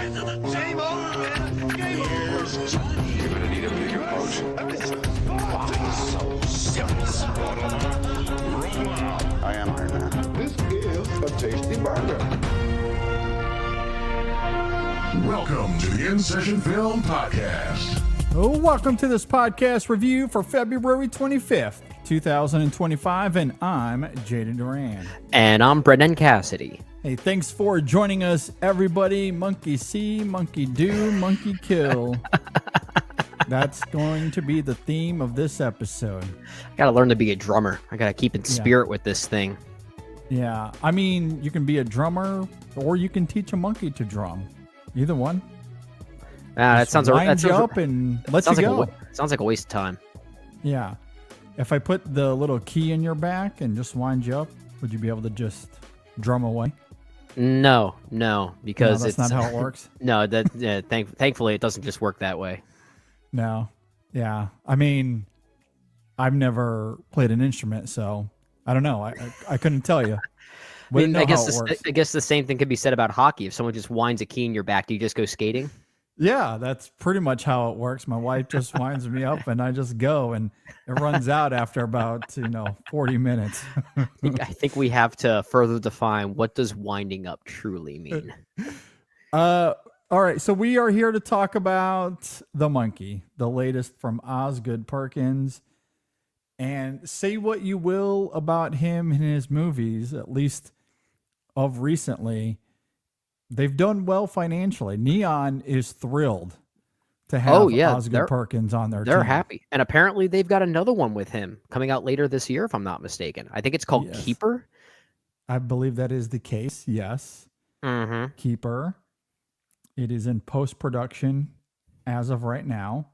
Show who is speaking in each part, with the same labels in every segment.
Speaker 1: Game over, man. Game over. Johnny.
Speaker 2: You're gonna need a bigger boat.
Speaker 1: So serious.
Speaker 2: I am Iron Man.
Speaker 3: This is a tasty burger.
Speaker 4: Welcome to the In Session Film Podcast.
Speaker 5: Welcome to this podcast review for February 25th, 2025, and I'm Jaden Duran.
Speaker 6: And I'm Brendan Cassidy.
Speaker 5: Hey, thanks for joining us, everybody. Monkey see, monkey do, monkey kill. That's going to be the theme of this episode.
Speaker 6: I gotta learn to be a drummer. I gotta keep in spirit with this thing.
Speaker 5: Yeah, I mean, you can be a drummer, or you can teach a monkey to drum. Either one.
Speaker 6: That sounds
Speaker 5: up and let you go.
Speaker 6: Sounds like a waste of time.
Speaker 5: Yeah. If I put the little key in your back and just wind you up, would you be able to just drum away?
Speaker 6: No, because
Speaker 5: that's not how it works.
Speaker 6: No, thankfully it doesn't just work that way.
Speaker 5: No. Yeah. I mean, I've never played an instrument, so I don't know. I couldn't tell you.
Speaker 6: I guess the same thing could be said about hockey. If someone just winds a key in your back, do you just go skating?
Speaker 5: Yeah, that's pretty much how it works. My wife just winds me up and I just go, and it runs out after about 40 minutes.
Speaker 6: I think we have to further define what does winding up truly mean.
Speaker 5: All right, so we are here to talk about The Monkey, the latest from Osgood Perkins. And say what you will about him and his movies, at least of recently, they've done well financially. Neon is thrilled to have Osgood Perkins on their team.
Speaker 6: They're happy. And apparently they've got another one with him coming out later this year, if I'm not mistaken. I think it's called Keeper.
Speaker 5: I believe that is the case, yes.
Speaker 6: Mm-hmm.
Speaker 5: Keeper. It is in post-production as of right now.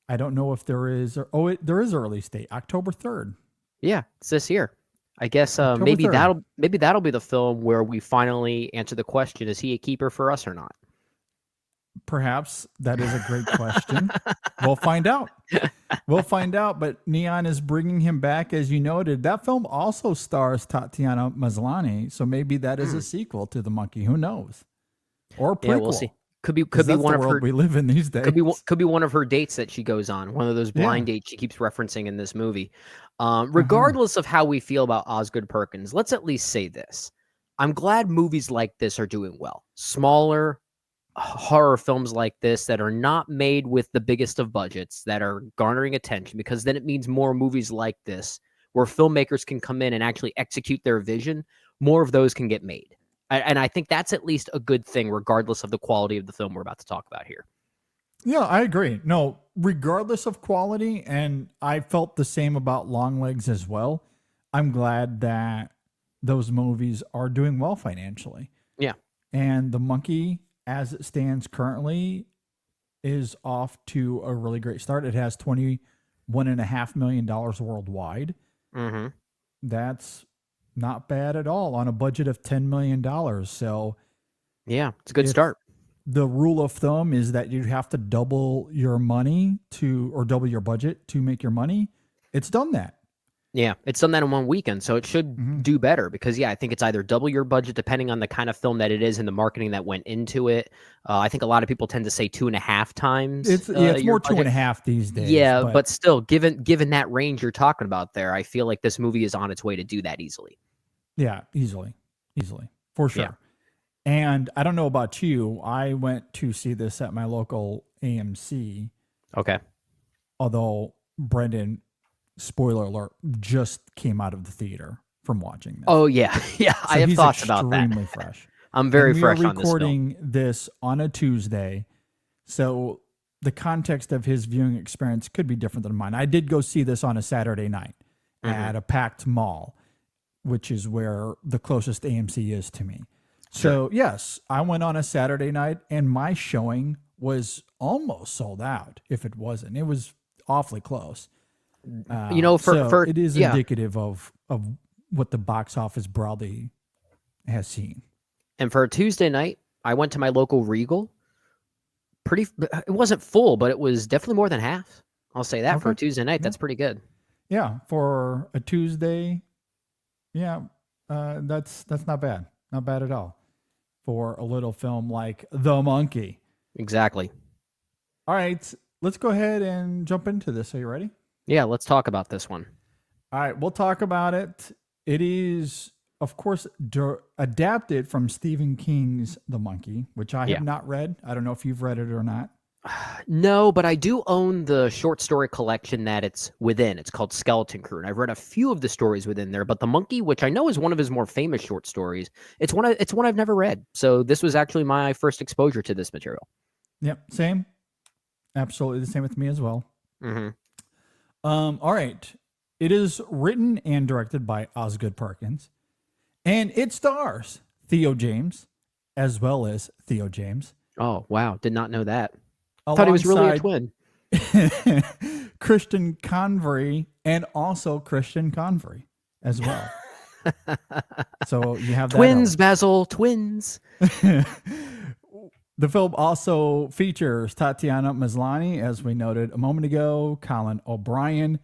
Speaker 5: I don't know if there is... there is a release date, October 3rd.
Speaker 6: Yeah, it's this year. I guess maybe
Speaker 5: 3rd.
Speaker 6: that'll be the film where we finally answer the question: is he a keeper for us or not?
Speaker 5: Perhaps that is a great question. We'll find out. But Neon is bringing him back, as you noted. That film also stars Tatiana Maslany, so maybe that is a sequel to The Monkey. Who knows? Or a prequel.
Speaker 6: Yeah, we'll see. Could be one of her.
Speaker 5: We live in these days.
Speaker 6: Could be one of her dates that she goes on. One of those blind dates she keeps referencing in this movie. Regardless of how we feel about Osgood Perkins, let's at least say this: I'm glad movies like this are doing well. Smaller horror films like this that are not made with the biggest of budgets that are garnering attention, because then it means more movies like this where filmmakers can come in and actually execute their vision. More of those can get made. And I think that's at least a good thing, regardless of the quality of the film we're about to talk about here.
Speaker 5: Yeah, I agree. No, regardless of quality, and I felt the same about Longlegs as well. I'm glad that those movies are doing well financially.
Speaker 6: Yeah.
Speaker 5: And The Monkey, as it stands currently, is off to a really great start. It has $21.5 million worldwide.
Speaker 6: Mm-hmm.
Speaker 5: That's not bad at all on a budget of $10 million. So
Speaker 6: yeah, it's a good start.
Speaker 5: The rule of thumb is that you have to double your money or double your budget to make your money. It's done that.
Speaker 6: Yeah, it's done that in one weekend, so it should do better, because I think it's either double your budget depending on the kind of film that it is and the marketing that went into it. I think a lot of people tend to say 2.5 times.
Speaker 5: It's more 2.5 these days.
Speaker 6: Yeah, but still, given that range you're talking about there, I feel like this movie is on its way to do that easily.
Speaker 5: Yeah, easily, for sure. Yeah. And I don't know about you, I went to see this at my local AMC.
Speaker 6: Okay.
Speaker 5: Although Brendan, spoiler alert, just came out of the theater from watching this.
Speaker 6: Oh yeah, yeah. So I have thoughts about that.
Speaker 5: Extremely fresh.
Speaker 6: I'm very fresh on this film.
Speaker 5: We're recording this on a Tuesday, so the context of his viewing experience could be different than mine. I did go see this on a Saturday night at a packed mall, which is where the closest AMC is to me. So yes, I went on a Saturday night, and my showing was almost sold out. If it wasn't, it was awfully close.
Speaker 6: For
Speaker 5: it is indicative of what the box office broadly has seen.
Speaker 6: And for a Tuesday night, I went to my local Regal. It wasn't full, but it was definitely more than half. I'll say that for a Tuesday night. That's pretty good.
Speaker 5: Yeah, for a Tuesday. Yeah, that's not bad. Not bad at all. for a little film like The Monkey.
Speaker 6: Exactly.
Speaker 5: All right, let's go ahead and jump into this. Are you ready?
Speaker 6: Yeah, let's talk about this one.
Speaker 5: All right, we'll talk about it. It is, of course, adapted from Stephen King's The Monkey, which I have not read. I don't know if you've read it or not.
Speaker 6: No, but I do own the short story collection that it's within. It's called Skeleton Crew, and I've read a few of the stories within there. But The Monkey, which I know is one of his more famous short stories, it's one I've never read. So this was actually my first exposure to this material.
Speaker 5: Yep, same. Absolutely the same with me as well.
Speaker 6: Mm-hmm.
Speaker 5: All right. It is written and directed by Osgood Perkins, and it stars Theo James as well as Theo James.
Speaker 6: Oh, wow. Did not know that. I thought he was really a twin.
Speaker 5: Christian Convery and also Christian Convery as well. So you have
Speaker 6: twins, Basil, twins.
Speaker 5: The film also features Tatiana Maslany, as we noted a moment ago, Colin O'Brien.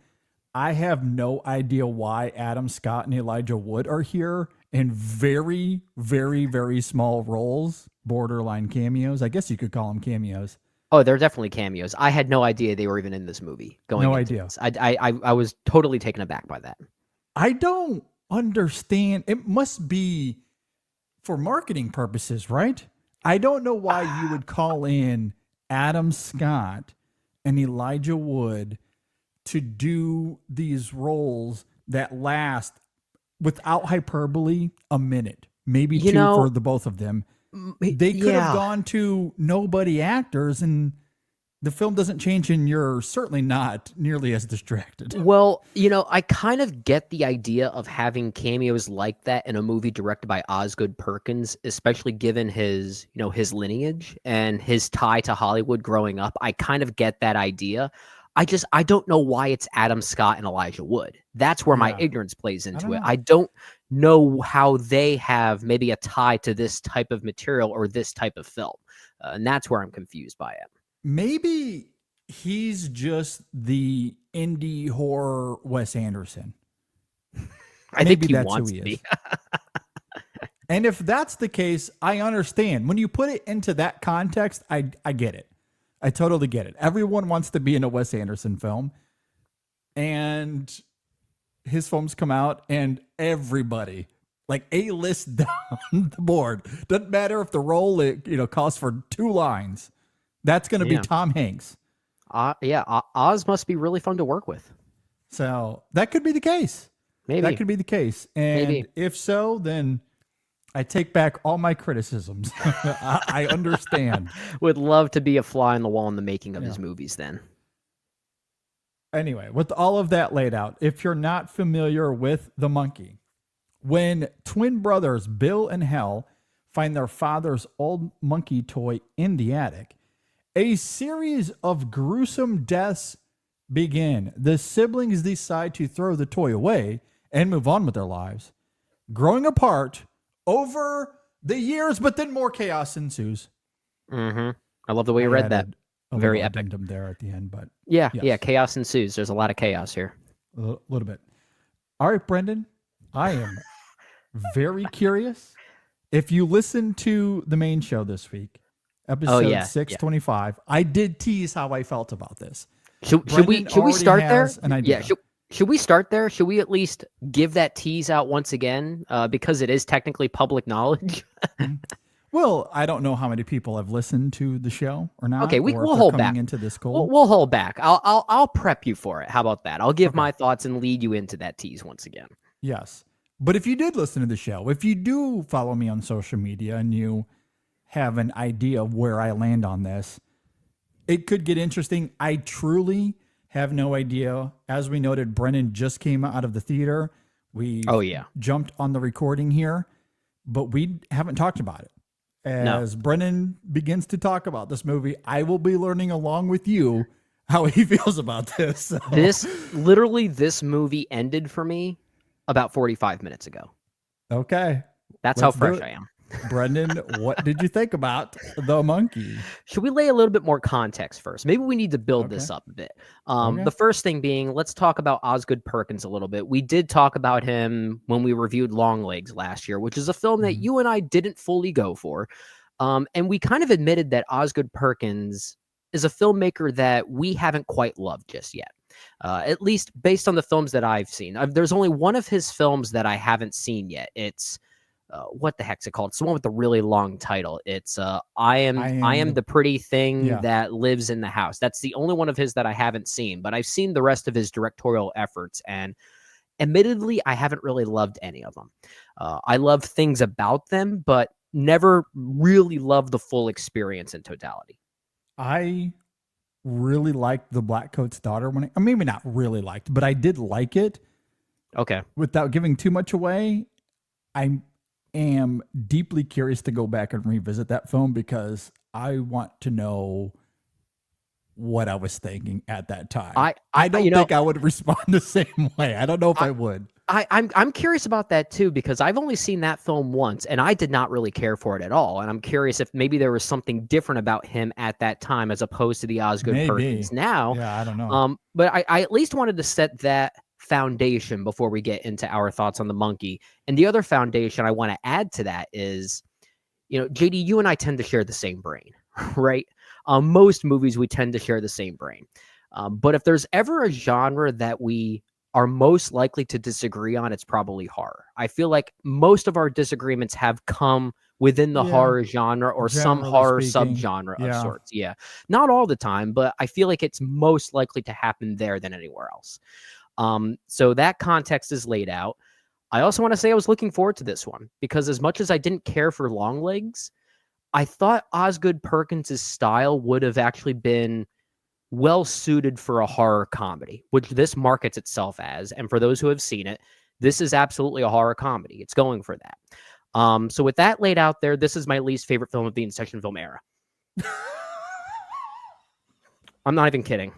Speaker 5: I have no idea why Adam Scott and Elijah Wood are here in very, very, very small roles, borderline cameos. I guess you could call them cameos.
Speaker 6: Oh, they're definitely cameos. I had no idea they were even in this movie.
Speaker 5: No idea.
Speaker 6: This. I was totally taken aback by that.
Speaker 5: I don't understand. It must be for marketing purposes, right? I don't know why you would call in Adam Scott and Elijah Wood to do these roles that last, without hyperbole, a minute, maybe two for the both of them. They could have gone to nobody actors, and the film doesn't change, and you're certainly not nearly as distracted.
Speaker 6: Well, I kind of get the idea of having cameos like that in a movie directed by Osgood Perkins, especially given his, his lineage and his tie to Hollywood growing up. I kind of get that idea. I don't know why it's Adam Scott and Elijah Wood. That's where my ignorance plays into it. I don't know how they have maybe a tie to this type of material or this type of film. And that's where I'm confused by it.
Speaker 5: Maybe he's just the indie horror Wes Anderson.
Speaker 6: I think he wants to be.
Speaker 5: And if that's the case, I understand. When you put it into that context, I get it. I totally get it. Everyone wants to be in a Wes Anderson film. And his films come out and everybody, like A-list down the board, doesn't matter if the role calls for 2 lines. That's going to be Tom Hanks.
Speaker 6: Oz must be really fun to work with.
Speaker 5: So that could be the case.
Speaker 6: Maybe.
Speaker 5: That could be the case. And if so, then I take back all my criticisms. I understand.
Speaker 6: Would love to be a fly on the wall in the making of his movies then.
Speaker 5: Anyway, with all of that laid out, if you're not familiar with The Monkey, when twin brothers Bill and Hal find their father's old monkey toy in the attic, a series of gruesome deaths begin. The siblings decide to throw the toy away and move on with their lives, growing apart over the years, but then more chaos ensues.
Speaker 6: Mm-hmm. I love the way you read that. Very epic.
Speaker 5: Addendum there at the end, but
Speaker 6: yeah, chaos ensues. There's a lot of chaos here.
Speaker 5: A little bit. All right, Brendan, I am very curious. If you listen to the main show this week, episode 625, I did tease how I felt about this.
Speaker 6: Should we start there? Yeah. Should we start there? Should we at least give that tease out once again? Because it is technically public knowledge.
Speaker 5: Well, I don't know how many people have listened to the show or not.
Speaker 6: Okay, we'll hold back.
Speaker 5: Into this cold.
Speaker 6: We'll hold back. I'll prep you for it. How about that? I'll give my thoughts and lead you into that tease once again.
Speaker 5: Yes, but if you did listen to the show, if you do follow me on social media and you have an idea of where I land on this, it could get interesting. I truly have no idea. As we noted, Brennan just came out of the theater. We jumped on the recording here, but we haven't talked about it. As Brennan begins to talk about this movie, I will be learning along with you how he feels about this. So.
Speaker 6: This movie ended for me about 45 minutes ago.
Speaker 5: Okay.
Speaker 6: That's how fresh I am.
Speaker 5: Brendan, what did you think about The Monkey?
Speaker 6: Should we lay a little bit more context first? Maybe we need to build this up a bit.
Speaker 5: Okay.
Speaker 6: The first thing being, let's talk about Osgood Perkins a little bit. We did talk about him when we reviewed Longlegs last year, which is a film that you and I didn't fully go for. And we kind of admitted that Osgood Perkins is a filmmaker that we haven't quite loved just yet. At least based on the films that I've seen. There's only one of his films that I haven't seen yet. It's what the heck's it called? It's the one with the really long title. It's I am the pretty thing that lives in the house. That's the only one of his that I haven't seen, but I've seen the rest of his directorial efforts, and admittedly, I haven't really loved any of them. I love things about them, but never really loved the full experience in totality.
Speaker 5: I really liked The Black Coat's Daughter when maybe not really liked, but I did like it.
Speaker 6: Okay.
Speaker 5: Without giving too much away, I am deeply curious to go back and revisit that film because I want to know what I was thinking at that time. I don't think I would respond the same way. I don't know if I would.
Speaker 6: I'm curious about that too, because I've only seen that film once and I did not really care for it at all. And I'm curious if maybe there was something different about him at that time as opposed to the Osgood Perkins now.
Speaker 5: Yeah, I don't know.
Speaker 6: But I at least wanted to set that foundation before we get into our thoughts on The Monkey. And the other foundation I want to add to that is, JD, you and I tend to share the same brain, right? Most movies, we tend to share the same brain. But if there's ever a genre that we are most likely to disagree on, it's probably horror. I feel like most of our disagreements have come within the horror genre or some horror subgenre of sorts. Yeah. Not all the time, but I feel like it's most likely to happen there than anywhere else. So that context is laid out. I also want to say I was looking forward to this one because as much as I didn't care for Longlegs, I thought Osgood Perkins' style would have actually been well suited for a horror comedy, which this markets itself as. And for those who have seen it, this is absolutely a horror comedy. It's going for that. So with that laid out there, this is my least favorite film of the In-Session Film era. I'm not even kidding.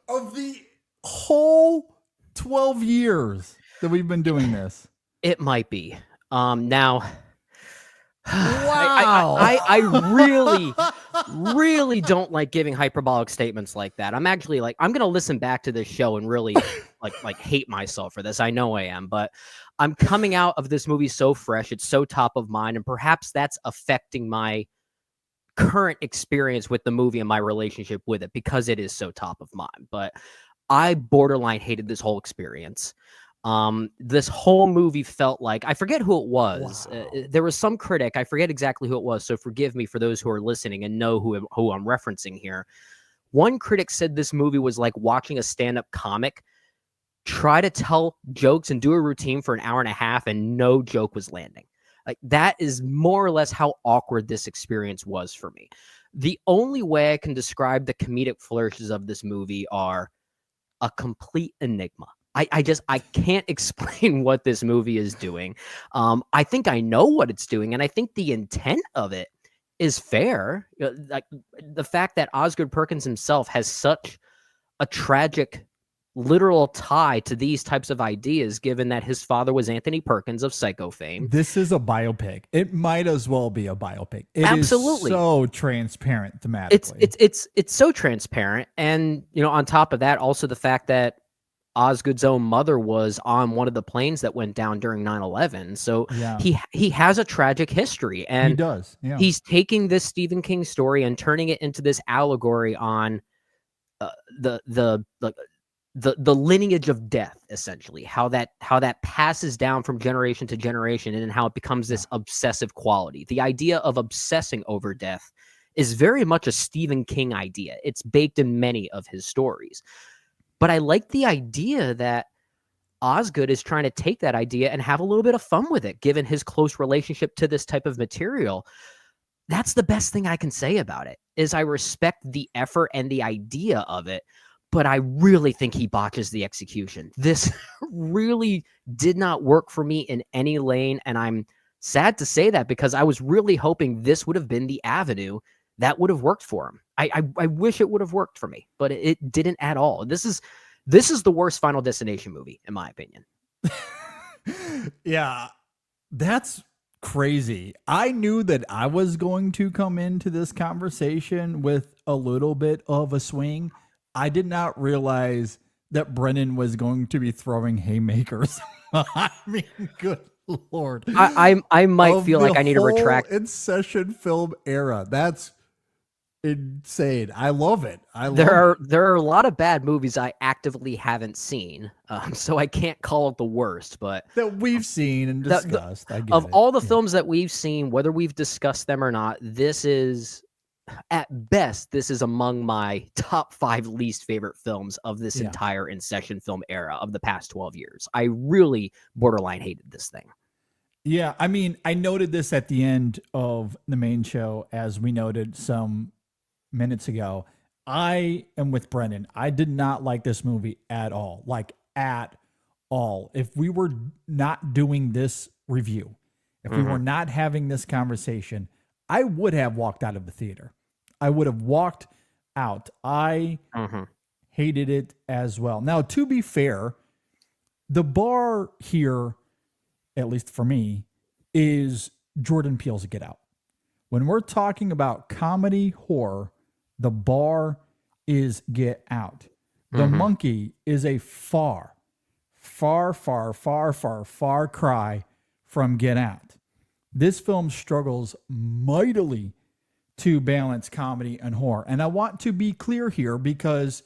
Speaker 5: Of the whole 12 years that we've been doing this.
Speaker 6: It might be. Now...
Speaker 5: Wow.
Speaker 6: I really, really don't like giving hyperbolic statements like that. I'm actually I'm going to listen back to this show and really like hate myself for this. I know I am, but I'm coming out of this movie so fresh. It's so top of mind. And perhaps that's affecting my current experience with the movie and my relationship with it because it is so top of mind. But I borderline hated this whole experience. This whole movie felt like, I forget who it was.
Speaker 5: Wow.
Speaker 6: There was some critic, I forget exactly who it was, so forgive me for those who are listening and know who I'm referencing here. One critic said this movie was like watching a stand-up comic try to tell jokes and do a routine for an hour and a half and no joke was landing. Like that is more or less how awkward this experience was for me. The only way I can describe the comedic flourishes of this movie are a complete enigma. I can't explain what this movie is doing. I think I know what it's doing, and I think the intent of it is fair. Like the fact that Osgood Perkins himself has such a tragic, literal tie to these types of ideas, given that his father was Anthony Perkins of Psycho fame.
Speaker 5: This is a biopic. It might as well be a biopic. It
Speaker 6: Absolutely.
Speaker 5: is so transparent thematically.
Speaker 6: It's so transparent, and on top of that, also the fact that Osgood's own mother was on one of the planes that went down during 9/11. So he has a tragic history, and
Speaker 5: he does. Yeah.
Speaker 6: He's taking this Stephen King story and turning it into this allegory on the lineage of death, essentially, how that passes down from generation to generation, and how it becomes this obsessive quality. The idea of obsessing over death is very much a Stephen King idea. It's baked in many of his stories. But I like the idea that Osgood is trying to take that idea and have a little bit of fun with it, given his close relationship to this type of material. That's the best thing I can say about it, is I respect the effort and the idea of it, but I really think he botches the execution. This really did not work for me in any lane, and I'm sad to say that because I was really hoping this would have been the avenue that would have worked for him. I wish it would have worked for me, but it didn't at all. This is the worst Final Destination movie, in my opinion.
Speaker 5: Yeah, that's crazy. I knew that I was going to come into this conversation with a little bit of a swing. I did not realize that Brennan was going to be throwing haymakers. I mean, good Lord.
Speaker 6: I might
Speaker 5: Of
Speaker 6: feel
Speaker 5: the
Speaker 6: like I need to
Speaker 5: whole
Speaker 6: retract.
Speaker 5: In session film era. That's insane. I love it.
Speaker 6: There are a lot of bad movies I actively haven't seen, so I can't call it the worst. But
Speaker 5: that we've seen and discussed. I get
Speaker 6: of
Speaker 5: it.
Speaker 6: all the
Speaker 5: Yeah.
Speaker 6: films that we've seen, whether we've discussed them or not, this is, at best, this is among my top 5 least favorite films of this
Speaker 5: Yeah.
Speaker 6: entire In Session film era of the past 12 years. I really borderline hated this thing.
Speaker 5: Yeah, I mean, I noted this at the end of the main show, as we noted some minutes ago. I am with Brendan. I did not like this movie at all. Like, at all. If we were not doing this review, if we were not having this conversation, I would have walked out of the theater. I would have walked out. I hated it as well. Now, to be fair, the bar here, at least for me, is Jordan Peele's Get Out. When we're talking about comedy horror, the bar is Get Out. The Monkey is a far cry from Get Out. This film struggles mightily to balance comedy and horror. And I want to be clear here because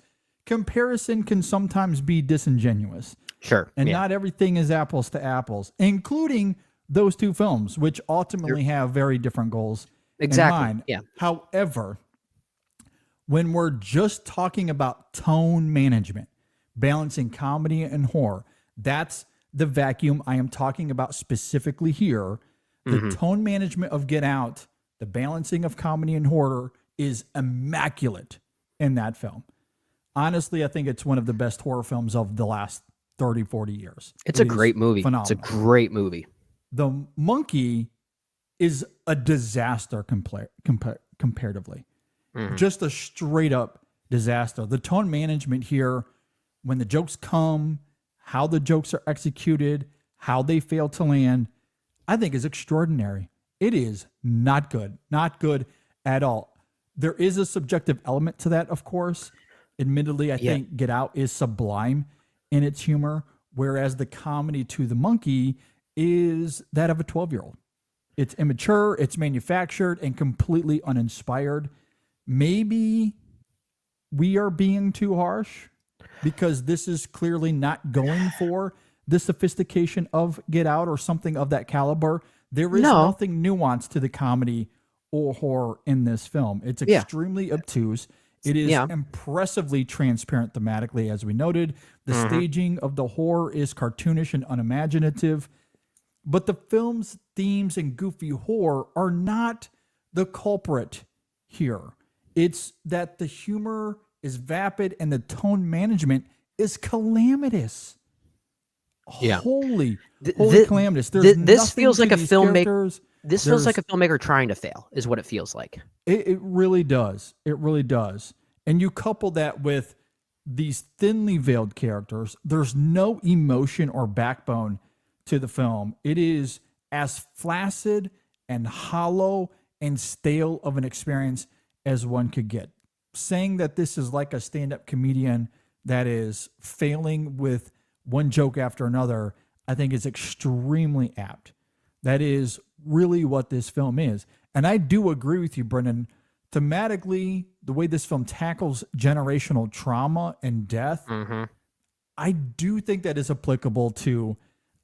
Speaker 5: comparison can sometimes be disingenuous.
Speaker 6: Sure.
Speaker 5: And not everything is apples to apples, including those two films, which ultimately have very different goals
Speaker 6: Exactly.
Speaker 5: in mind.
Speaker 6: Yeah.
Speaker 5: However, when we're just talking about tone management, balancing comedy and horror, that's the vacuum I am talking about specifically here. The tone management of Get Out, the balancing of comedy and horror is immaculate in that film. Honestly, I think it's one of the best horror films of the last 30, 40 years.
Speaker 6: It's a great movie.
Speaker 5: Phenomenal.
Speaker 6: It's a great movie.
Speaker 5: The Monkey is a disaster comparatively. Just a straight up disaster. The tone management here, when the jokes come, how the jokes are executed, how they fail to land, I think is extraordinary. It is not good at all. There is a subjective element to that, of course. Admittedly, I think Get Out is sublime in its humor, whereas the comedy to The Monkey is that of a 12-year-old. It's immature, it's manufactured, and completely uninspired. Maybe we are being too harsh because this is clearly not going for the sophistication of Get Out or something of that caliber. There is nothing nuanced to the comedy or horror in this film. It's extremely obtuse. It is impressively transparent thematically, as we noted. The staging of the horror is cartoonish and unimaginative. But the film's themes and goofy horror are not the culprit here. It's that the humor is vapid and the tone management is calamitous.
Speaker 6: Yeah.
Speaker 5: Holy calamitous. There's
Speaker 6: this feels like a
Speaker 5: filmmaker.
Speaker 6: This feels like a filmmaker trying to fail, is what it feels like.
Speaker 5: It really does. It really does. And you couple that with these thinly veiled characters. There's no emotion or backbone to the film. It is as flaccid and hollow and stale of an experience as one could get. Saying that this is like a stand-up comedian that is failing with one joke after another, I think is extremely apt. That is really what this film is. And I do agree with you, Brendan. Thematically, the way this film tackles generational trauma and death, I do think that is applicable to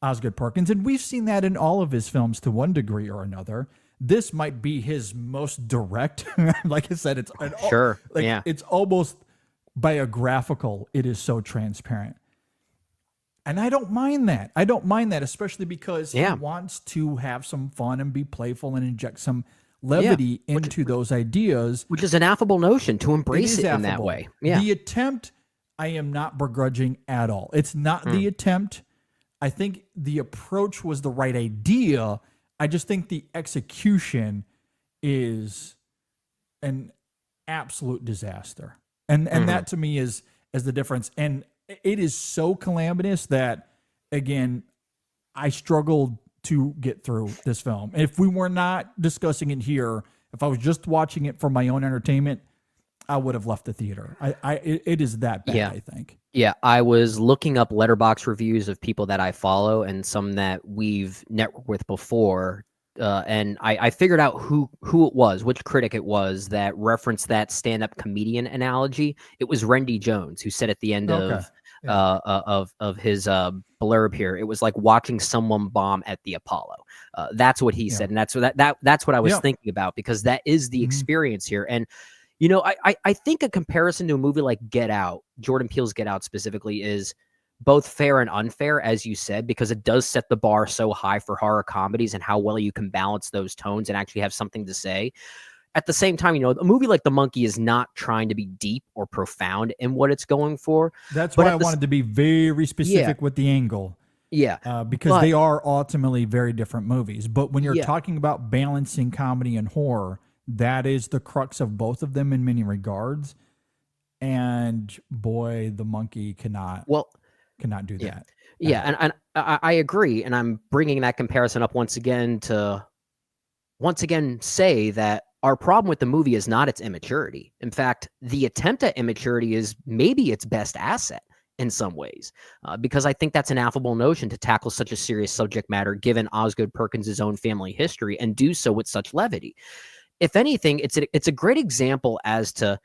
Speaker 5: Osgood Perkins. And we've seen that in all of his films to one degree or another. This might be his most direct. Like I said, it's it's almost biographical. It is so transparent. And I don't mind that. I don't mind that, especially because he wants to have some fun and be playful and inject some levity into those ideas.
Speaker 6: Which is an affable notion to embrace it in that way. Yeah.
Speaker 5: The attempt, I am not begrudging at all. It's not the attempt. I think the approach was the right idea. I just think the execution is an absolute disaster. And that to me is the difference. And it is so calamitous that, again, I struggled to get through this film. If we were not discussing it here, if I was just watching it for my own entertainment, I would have left the theater. It is that bad,
Speaker 6: Yeah.
Speaker 5: I think.
Speaker 6: Yeah, I was looking up letterbox reviews of people that I follow and some that we've networked with before, and I figured out who it was, which critic it was that referenced that stand-up comedian analogy. It was Randy Jones, who said at the end
Speaker 5: Okay.
Speaker 6: of his blurb here, it was like watching someone bomb at the Apollo. That's what he said, and that's what I was thinking about, because that is the experience here. And you know, I think a comparison to a movie like Get Out, Jordan Peele's Get Out specifically, is both fair and unfair, as you said, because it does set the bar so high for horror comedies and how well you can balance those tones and actually have something to say. At the same time, you know, a movie like The Monkey is not trying to be deep or profound in what it's going for.
Speaker 5: That's
Speaker 6: But
Speaker 5: why
Speaker 6: at
Speaker 5: I
Speaker 6: the
Speaker 5: wanted to be very specific with the angle.
Speaker 6: Yeah.
Speaker 5: Because they are ultimately very different movies. But when you're
Speaker 6: Yeah.
Speaker 5: talking about balancing comedy and horror, that is the crux of both of them in many regards. And boy, The Monkey cannot do that.
Speaker 6: Yeah, and I agree, and I'm bringing that comparison up once again to say that our problem with the movie is not its immaturity. In fact, the attempt at immaturity is maybe its best asset in some ways, because I think that's an affable notion to tackle such a serious subject matter, given Osgood Perkins' own family history, and do so with such levity. If anything, it's a great example as to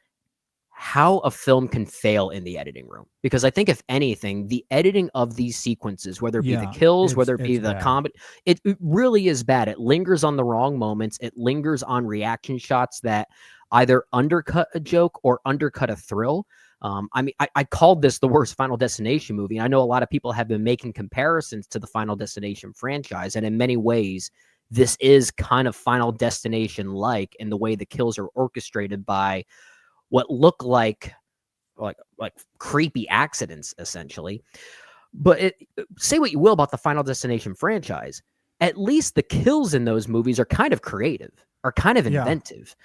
Speaker 6: how a film can fail in the editing room. Because I think, if anything, the editing of these sequences, whether it be the kills, whether it be
Speaker 5: it's
Speaker 6: the
Speaker 5: bad.
Speaker 6: comedy, it really is bad. It lingers on the wrong moments. It lingers on reaction shots that either undercut a joke or undercut a thrill. I mean, I called this the worst Final Destination movie. I know a lot of people have been making comparisons to the Final Destination franchise, and in many ways, this is kind of Final Destination-like in the way the kills are orchestrated by what look like creepy accidents, essentially. But say what you will about the Final Destination franchise, at least the kills in those movies are kind of creative, are kind of inventive.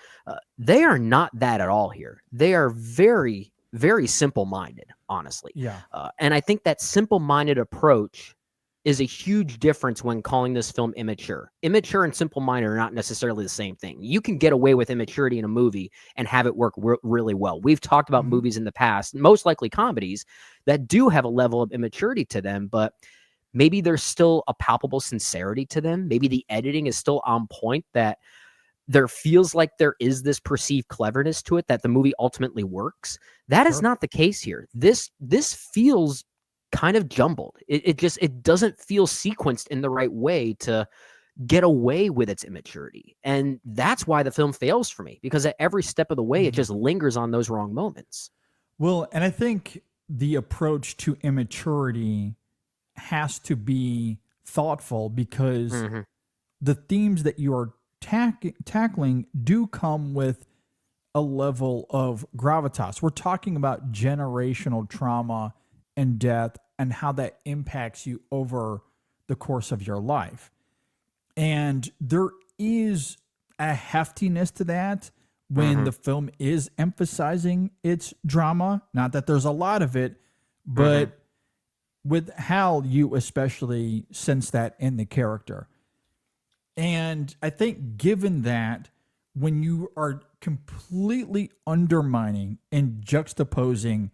Speaker 6: They are not that at all here. They are very, very simple-minded, honestly.
Speaker 5: Yeah.
Speaker 6: And I think that simple-minded approach is a huge difference when calling this film immature. Immature and simple-minded are not necessarily the same thing. You can get away with immaturity in a movie and have it work really well. We've talked about movies in the past, most likely comedies, that do have a level of immaturity to them, but maybe there's still a palpable sincerity to them. Maybe the editing is still on point, that there feels like there is this perceived cleverness to it, that the movie ultimately works. That is not the case here. This feels kind of jumbled. It doesn't feel sequenced in the right way to get away with its immaturity. And that's why the film fails for me, because at every step of the way, it just lingers on those wrong moments.
Speaker 5: Well, and I think the approach to immaturity has to be thoughtful, because the themes that you are tackling do come with a level of gravitas. We're talking about generational trauma and death and how that impacts you over the course of your life. And there is a heftiness to that when the film is emphasizing its drama. Not that there's a lot of it, but with Hal, you especially sense that in the character. And I think, given that, when you are completely undermining and juxtaposing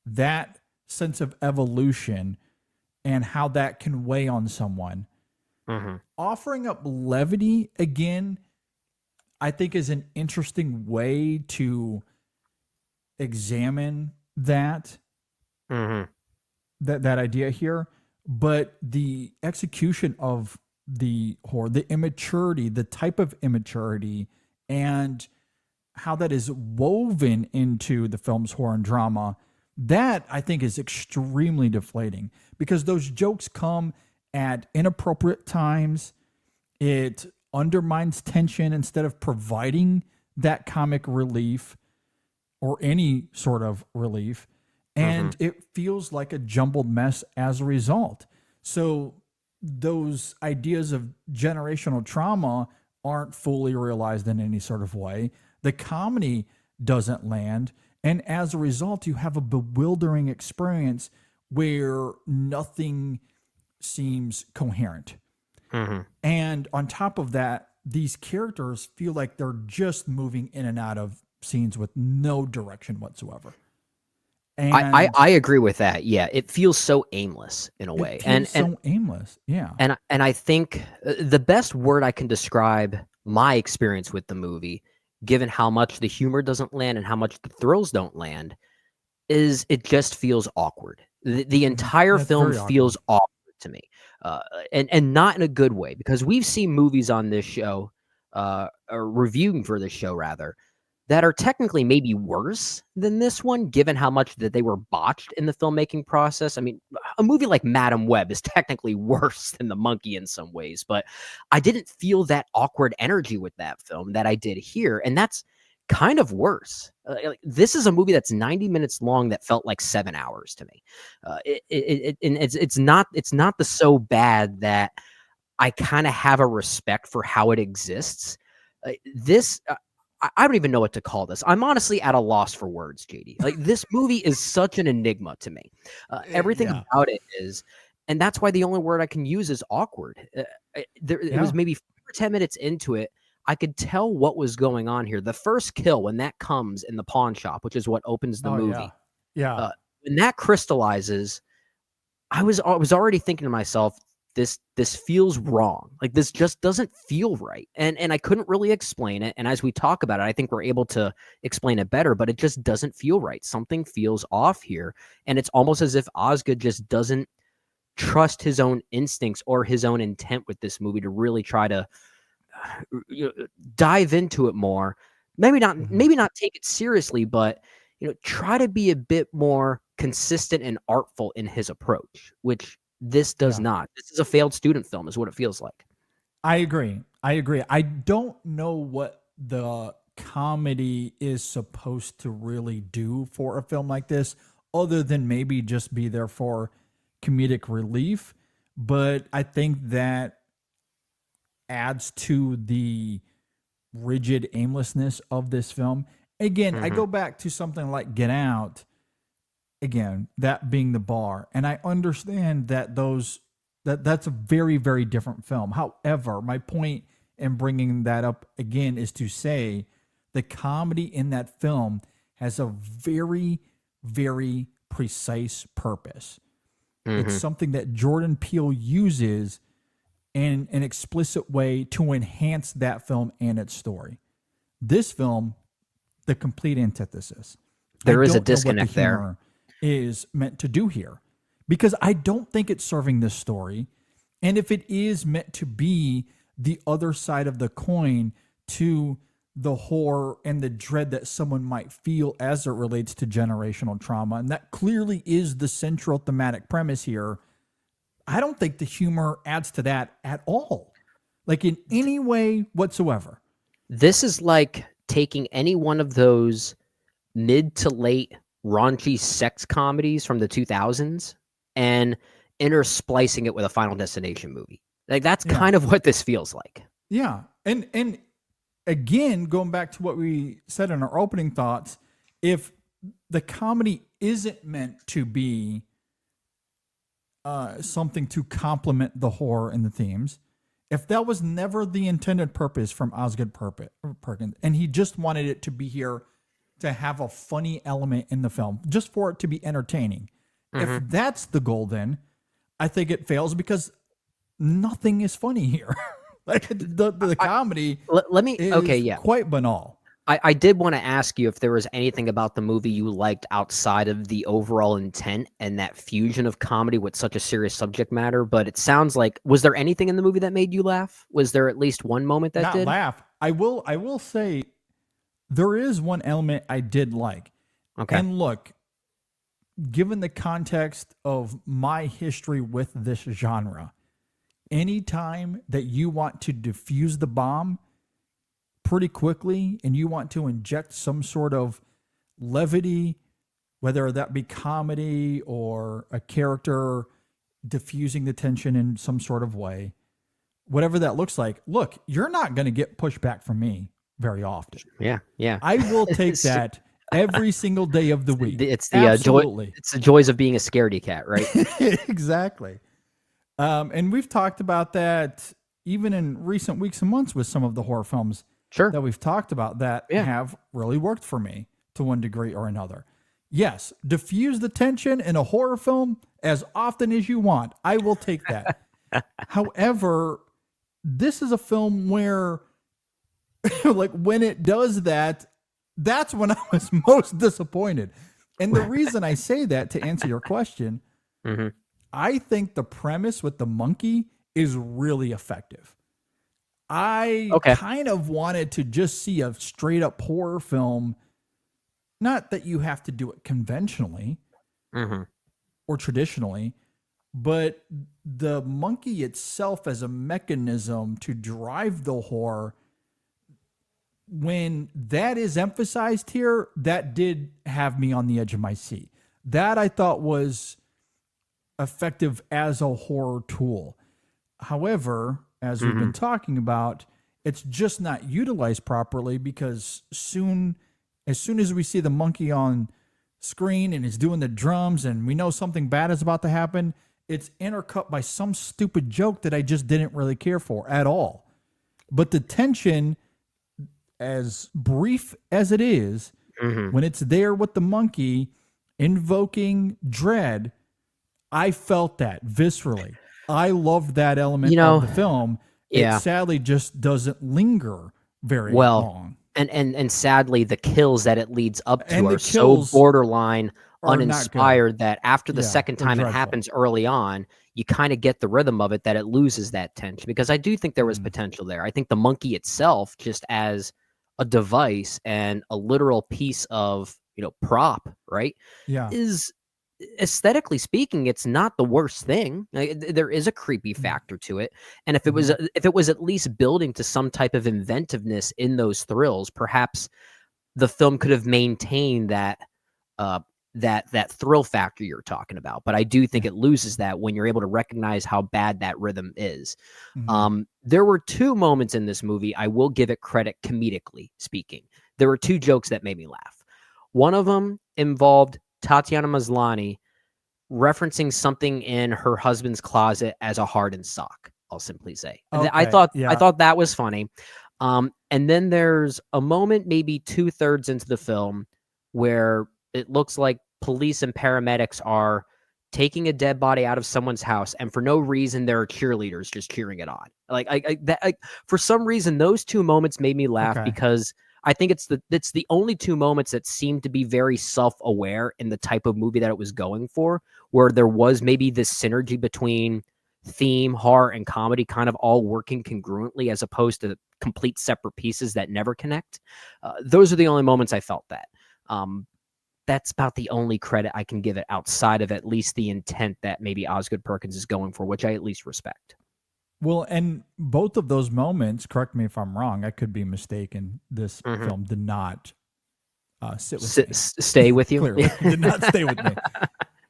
Speaker 5: that sense of evolution and how that can weigh on someone, offering up levity again, I think, is an interesting way to examine that that idea here. But the execution of the horror, the immaturity, the type of immaturity, and how that is woven into the film's horror and drama, that I think is extremely deflating, because those jokes come at inappropriate times. It undermines tension instead of providing that comic relief or any sort of relief. And it feels like a jumbled mess as a result. So those ideas of generational trauma aren't fully realized in any sort of way. The comedy doesn't land. And as a result, you have a bewildering experience where nothing seems coherent. And on top of that, these characters feel like they're just moving in and out of scenes with no direction whatsoever. And
Speaker 6: I agree with that. Yeah, it feels so aimless in a way,
Speaker 5: it feels so aimless. Yeah.
Speaker 6: and I think the best word I can describe my experience with the movie, given how much the humor doesn't land and how much the thrills don't land, is it just feels awkward. The entire
Speaker 5: That's
Speaker 6: film
Speaker 5: very awkward.
Speaker 6: feels awkward to me, and not in a good way, because we've seen movies on this show, or reviewing for this show rather, that are technically maybe worse than this one, given how much that they were botched in the filmmaking process. I mean, a movie like Madam Web is technically worse than The Monkey in some ways, but I didn't feel that awkward energy with that film that I did here, and that's kind of worse. This is a movie that's 90 minutes long that felt like 7 hours to me. And it's not the so bad that I kind of have a respect for how it exists. This I don't even know what to call this. I'm honestly at a loss for words, JD. Like, this movie is such an enigma to me. Everything about it is, and that's why the only word I can use is awkward. It was maybe 5 or 10 minutes into it, I could tell what was going on here. The first kill, when that comes in the pawn shop, which is what opens the movie, when that crystallizes, I was already thinking to myself, this feels wrong. Like, this just doesn't feel right. And I couldn't really explain it. And as we talk about it, I think we're able to explain it better, but it just doesn't feel right. Something feels off here. And it's almost as if Osgood just doesn't trust his own instincts or his own intent with this movie to really try to dive into it more. Maybe not take it seriously, but try to be a bit more consistent and artful in his approach, which this does not. This is a failed student film, is what it feels like.
Speaker 5: I agree. I don't know what the comedy is supposed to really do for a film like this, other than maybe just be there for comedic relief. But I think that adds to the rigid aimlessness of this film. Again, I go back to something like Get Out. Again, that being the bar, and I understand that that's a very, very different film. However, my point in bringing that up again is to say the comedy in that film has a very, very precise purpose. It's something that Jordan Peele uses in an explicit way to enhance that film and its story. This film, the complete antithesis.
Speaker 6: There is a disconnect there.
Speaker 5: Is meant to do here, because I don't think it's serving this story. And if it is meant to be the other side of the coin to the horror and the dread that someone might feel as it relates to generational trauma, and that clearly is the central thematic premise here, I don't think the humor adds to that at all, like in any way whatsoever.
Speaker 6: This is like taking any one of those mid to late raunchy sex comedies from the 2000s and intersplicing it with a Final Destination movie. Like, that's kind of what this feels like.
Speaker 5: Yeah. And again, going back to what we said in our opening thoughts, if the comedy isn't meant to be something to complement the horror and the themes, if that was never the intended purpose from Osgood Perkins, and he just wanted it to be here to have a funny element in the film, just for it to be entertaining. If that's the goal, then I think it fails, because nothing is funny here. Like, the comedy is quite banal.
Speaker 6: I did want to ask you if there was anything about the movie you liked outside of the overall intent and that fusion of comedy with such a serious subject matter, but it sounds like, was there anything in the movie that made you laugh? Was there at least one moment that did?
Speaker 5: Laugh. I will say there is one element I did like.
Speaker 6: Okay.
Speaker 5: And look, given the context of my history with this genre, anytime that you want to defuse the bomb pretty quickly and you want to inject some sort of levity, whether that be comedy or a character diffusing the tension in some sort of way, whatever that looks like, look, you're not going to get pushback from me very often.
Speaker 6: Yeah.
Speaker 5: I will take that every single day of the week.
Speaker 6: It's the joy. It's the joys of being a scaredy cat, right?
Speaker 5: Exactly. And we've talked about that even in recent weeks and months with some of the horror films
Speaker 6: Sure.
Speaker 5: that we've talked about that have really worked for me to one degree or another. Yes, diffuse the tension in a horror film as often as you want. I will take that. However, this is a film where, like, when it does that, that's when I was most disappointed. And the reason I say that, to answer your question, I think the premise with the monkey is really effective. I kind of wanted to just see a straight up horror film. Not that you have to do it conventionally or traditionally, but the monkey itself as a mechanism to drive the horror, when that is emphasized here, that did have me on the edge of my seat. That I thought was effective as a horror tool. However, as we've been talking about, it's just not utilized properly because as soon as we see the monkey on screen and is doing the drums and we know something bad is about to happen, it's intercut by some stupid joke that I just didn't really care for at all. But the tension, as brief as it is, when it's there with the monkey invoking dread, I felt that viscerally. I loved that element of the film. It sadly just doesn't linger very long.
Speaker 6: And sadly, the kills that it leads up to are so borderline uninspired that after the second time it happens early on, you kind of get the rhythm of it that it loses that tension, because I do think there was potential there. I think the monkey itself, just as a device and a literal piece of, prop, right?
Speaker 5: Yeah.
Speaker 6: Is aesthetically speaking, it's not the worst thing. There is a creepy factor to it, and if it was at least building to some type of inventiveness in those thrills, perhaps the film could have maintained that that thrill factor you're talking about. But I do think it loses that when you're able to recognize how bad that rhythm is. There were two moments in this movie, I will give it credit comedically speaking. There were two jokes that made me laugh. One of them involved Tatiana Maslany referencing something in her husband's closet as a hardened sock, I'll simply say. I thought that was funny. And then there's a moment maybe 2/3 into the film where it looks like police and paramedics are taking a dead body out of someone's house, and for no reason there are cheerleaders just cheering it on. For some reason those two moments made me laugh because I think it's the only two moments that seem to be very self-aware in the type of movie that it was going for, where there was maybe this synergy between theme, horror, and comedy kind of all working congruently as opposed to complete separate pieces that never connect. Those are the only moments I felt that. That's about the only credit I can give it outside of at least the intent that maybe Osgood Perkins is going for, which I at least respect.
Speaker 5: Well, and both of those moments, correct me if I'm wrong, I could be mistaken, this film did not sit with me.
Speaker 6: Stay with you?
Speaker 5: Clearly, did not stay with me.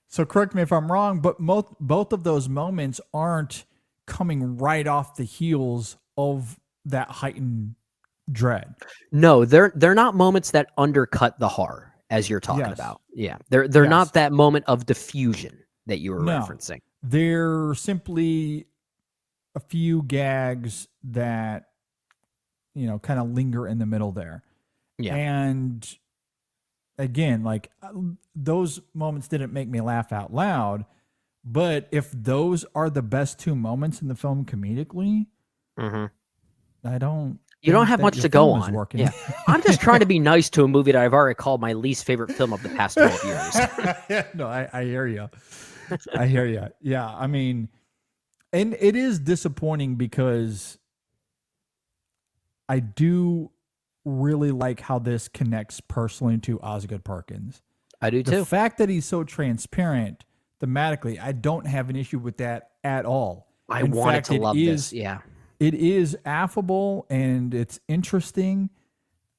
Speaker 5: So correct me if I'm wrong, but both of those moments aren't coming right off the heels of that heightened dread.
Speaker 6: No, they're not moments that undercut the horror, as you're talking about. Yeah, they're not that moment of diffusion that you were referencing.
Speaker 5: They're simply a few gags that, kind of linger in the middle there. Yeah. And again, like those moments didn't make me laugh out loud, but if those are the best two moments in the film comedically, you don't
Speaker 6: have much to go on. Yeah. I'm just trying to be nice to a movie that I've already called my least favorite film of the past 12 years.
Speaker 5: No, I hear you. I hear you. Yeah. I mean, and it is disappointing because I do really like how this connects personally to Osgood Perkins.
Speaker 6: I do too.
Speaker 5: The fact that he's so transparent thematically, I don't have an issue with that at all.
Speaker 6: I wanted to love this. Yeah.
Speaker 5: It is affable and it's interesting.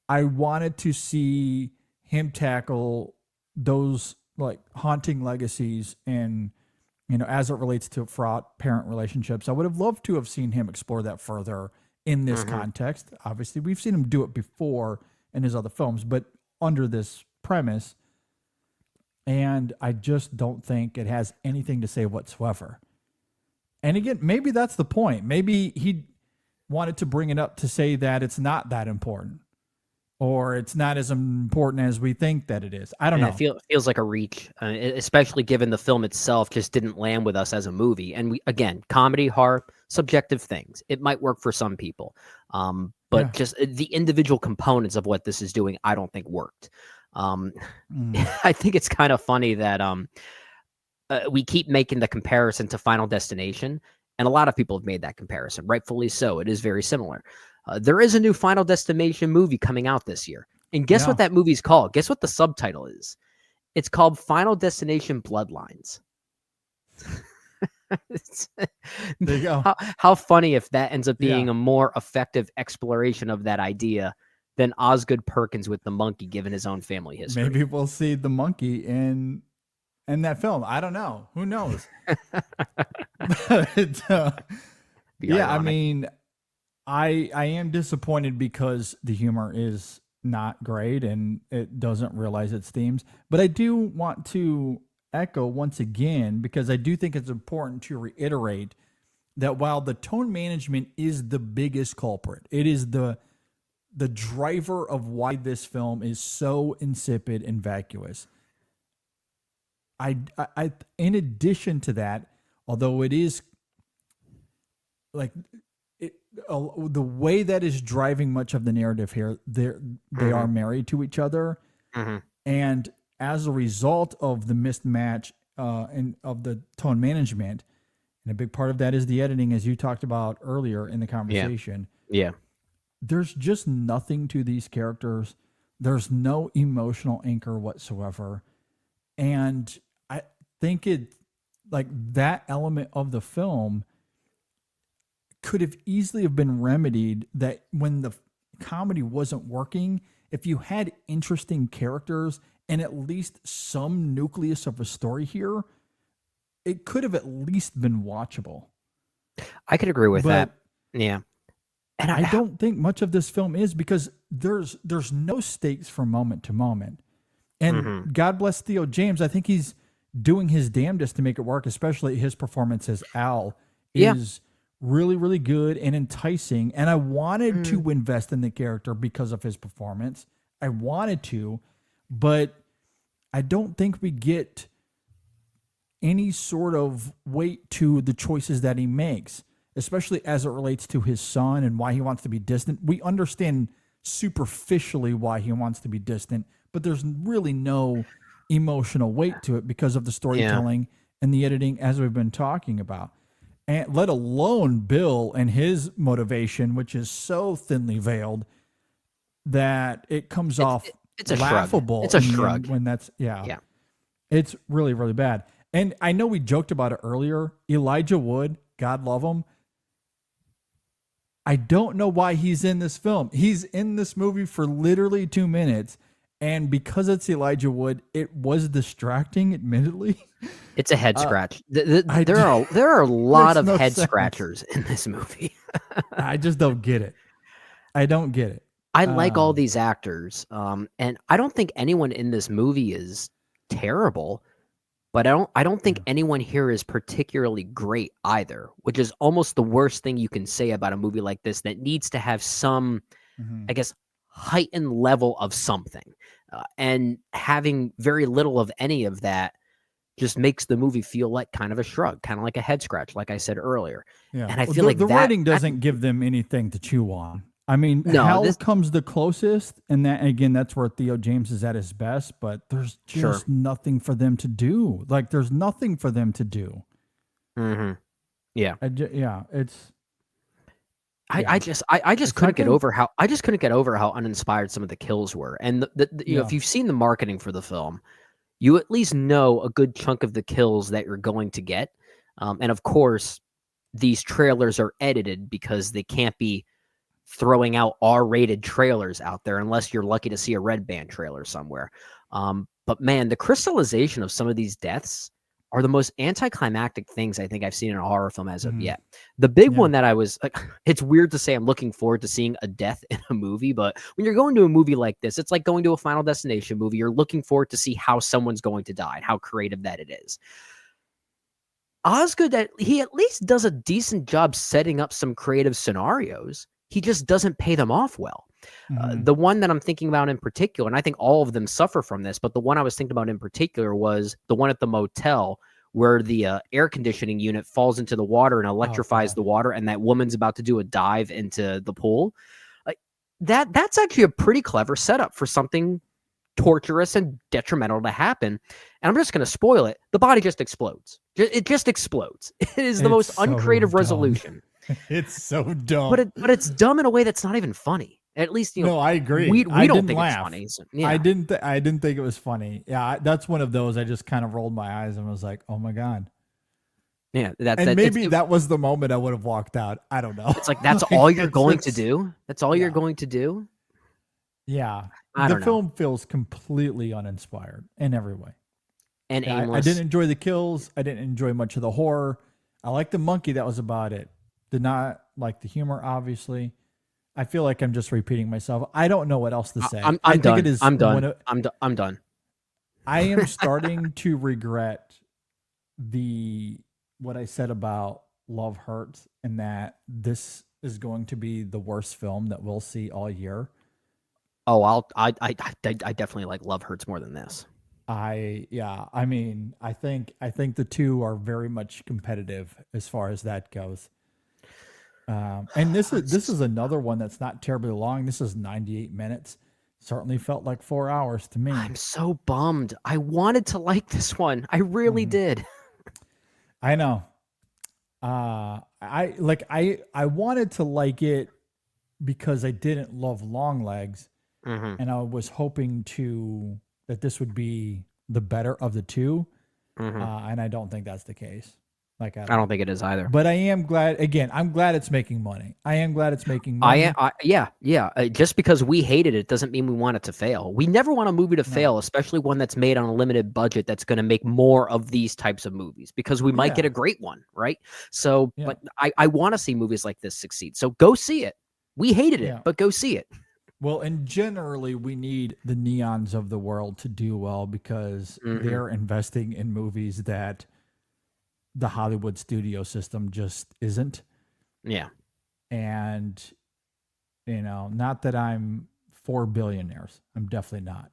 Speaker 5: I wanted to see him tackle those like haunting legacies and, as it relates to fraught parent relationships. I would have loved to have seen him explore that further in this context. Obviously, we've seen him do it before in his other films, but under this premise. And I just don't think it has anything to say whatsoever. And again, maybe that's the point. Maybe wanted to bring it up to say that it's not that important, or it's not as important as we think that it is. I don't know.
Speaker 6: It feels like a reach, especially given the film itself just didn't land with us as a movie. And we, again, comedy, horror, subjective things. It might work for some people, but just the individual components of what this is doing, I don't think worked. I think it's kind of funny that we keep making the comparison to Final Destination, and a lot of people have made that comparison, rightfully so. It is very similar. There is a new Final Destination movie coming out this year. And guess what that movie's called? Guess what the subtitle is? It's called Final Destination Bloodlines.
Speaker 5: There you go.
Speaker 6: How funny if that ends up being a more effective exploration of that idea than Osgood Perkins with the monkey, given his own family history.
Speaker 5: Maybe we'll see the monkey in that film. I don't know. Who knows? But, I mean, I am disappointed because the humor is not great and it doesn't realize its themes. But I do want to echo once again, because I do think it's important to reiterate that while the tone management is the biggest culprit, it is the driver of why this film is so insipid and vacuous. I in addition to that, although it is like the way that is driving much of the narrative here, they are married to each other, and as a result of the mismatch and of the tone management, and a big part of that is the editing, as you talked about earlier in the conversation.
Speaker 6: Yeah.
Speaker 5: There's just nothing to these characters. There's no emotional anchor whatsoever. And I think that element of the film could have easily have been remedied, that when the comedy wasn't working, if you had interesting characters and at least some nucleus of a story here, it could have at least been watchable.
Speaker 6: I could agree with that. Yeah.
Speaker 5: And I don't think much of this film is, because there's no stakes from moment to moment. And God bless Theo James. I think he's doing his damnedest to make it work, especially his performance as Al is really, really good and enticing. And I wanted to invest in the character because of his performance. I wanted to, but I don't think we get any sort of weight to the choices that he makes, especially as it relates to his son and why he wants to be distant. We understand superficially why he wants to be distant, but there's really no emotional weight to it because of the storytelling and the editing, as we've been talking about. And let alone Bill and his motivation, which is so thinly veiled that it comes off
Speaker 6: it's a
Speaker 5: laughable.
Speaker 6: Shrug. It's a shrug
Speaker 5: when that's it's really, really bad. And I know we joked about it earlier. Elijah Wood, God love him. I don't know why he's in this film. He's in this movie for literally 2 minutes. And because it's Elijah Wood, it was distracting, admittedly.
Speaker 6: It's a head scratch. There are a lot of head scratchers in this movie.
Speaker 5: I just don't get it. I don't get it.
Speaker 6: I like all these actors, and I don't think anyone in this movie is terrible, but I don't think anyone here is particularly great either, which is almost the worst thing you can say about a movie like this that needs to have some, I guess, heightened level of something. And having very little of any of that just makes the movie feel like kind of a shrug, kind of like a head scratch, like I said earlier.
Speaker 5: Yeah.
Speaker 6: And I feel like
Speaker 5: the writing doesn't give them anything to chew on. I mean, Hal comes the closest, and that again, that's where Theo James is at his best. But there's just nothing for them to do. Like, there's nothing for them to do.
Speaker 6: Yeah,
Speaker 5: it's.
Speaker 6: I just couldn't get over how uninspired some of the kills were. And you know, if you've seen the marketing for the film, you at least know a good chunk of the kills that you're going to get. And of course, these trailers are edited because they can't be throwing out R-rated trailers out there unless you're lucky to see a Red Band trailer somewhere. But man, the crystallization of some of these deaths are the most anticlimactic things I think I've seen in a horror film as of yet. The big one that I was like, it's weird to say I'm looking forward to seeing a death in a movie, but when you're going to a movie like this, it's like going to a Final Destination movie. You're looking forward to see how someone's going to die and how creative that it is. Osgood, he at least does a decent job setting up some creative scenarios. He just doesn't pay them off well. The one that I'm thinking about in particular, and I think all of them suffer from this, but the one I was thinking about in particular was the one at the motel where the air conditioning unit falls into the water and electrifies the water, and that woman's about to do a dive into the pool. Like that's actually a pretty clever setup for something torturous and detrimental to happen. And I'm just going to spoil it. The body just explodes. It just explodes. It is the most uncreative resolution.
Speaker 5: It's so dumb.
Speaker 6: But it's dumb in a way that's not even funny. At least,
Speaker 5: no, I agree.
Speaker 6: We
Speaker 5: I
Speaker 6: don't
Speaker 5: didn't
Speaker 6: think
Speaker 5: laugh.
Speaker 6: it's funny. So, yeah.
Speaker 5: I didn't think it was funny. Yeah, that's one of those. I just kind of rolled my eyes and was like, "Oh my god."
Speaker 6: Yeah,
Speaker 5: maybe that was the moment I would have walked out. I don't know.
Speaker 6: It's like that's all you're going to do. That's all you're going to do.
Speaker 5: Yeah,
Speaker 6: the
Speaker 5: film feels completely uninspired in every way.
Speaker 6: And
Speaker 5: yeah,
Speaker 6: aimless.
Speaker 5: I didn't enjoy the kills. I didn't enjoy much of the horror. I liked the monkey. That was about it. Did not like the humor, obviously. I feel like I'm just repeating myself. I don't know what else to say.
Speaker 6: I'm done. I'm done.
Speaker 5: I am starting to regret what I said about Love Hurts, and that this is going to be the worst film that we'll see all year.
Speaker 6: Oh, I definitely like Love Hurts more than this.
Speaker 5: I think the two are very much competitive as far as that goes. And this is another one that's not terribly long. This is 98 minutes. Certainly felt like 4 hours to me.
Speaker 6: I'm so bummed. I wanted to like this one. I really did.
Speaker 5: I know. I wanted to like it because I didn't love Long Legs, and I was hoping that this would be the better of the two, and I don't think that's the case. Like I
Speaker 6: don't think it is either.
Speaker 5: But I am glad. Again, I'm glad it's making money. I am glad it's making money.
Speaker 6: Yeah. Just because we hated it doesn't mean we want it to fail. We never want a movie to fail, especially one that's made on a limited budget that's going to make more of these types of movies, because we might get a great one, right? So, but I want to see movies like this succeed. So go see it. We hated it, but go see it.
Speaker 5: Well, and generally, we need the Neons of the world to do well, because they're investing in movies that the Hollywood studio system just isn't.
Speaker 6: Yeah.
Speaker 5: And, not that I'm for billionaires. I'm definitely not.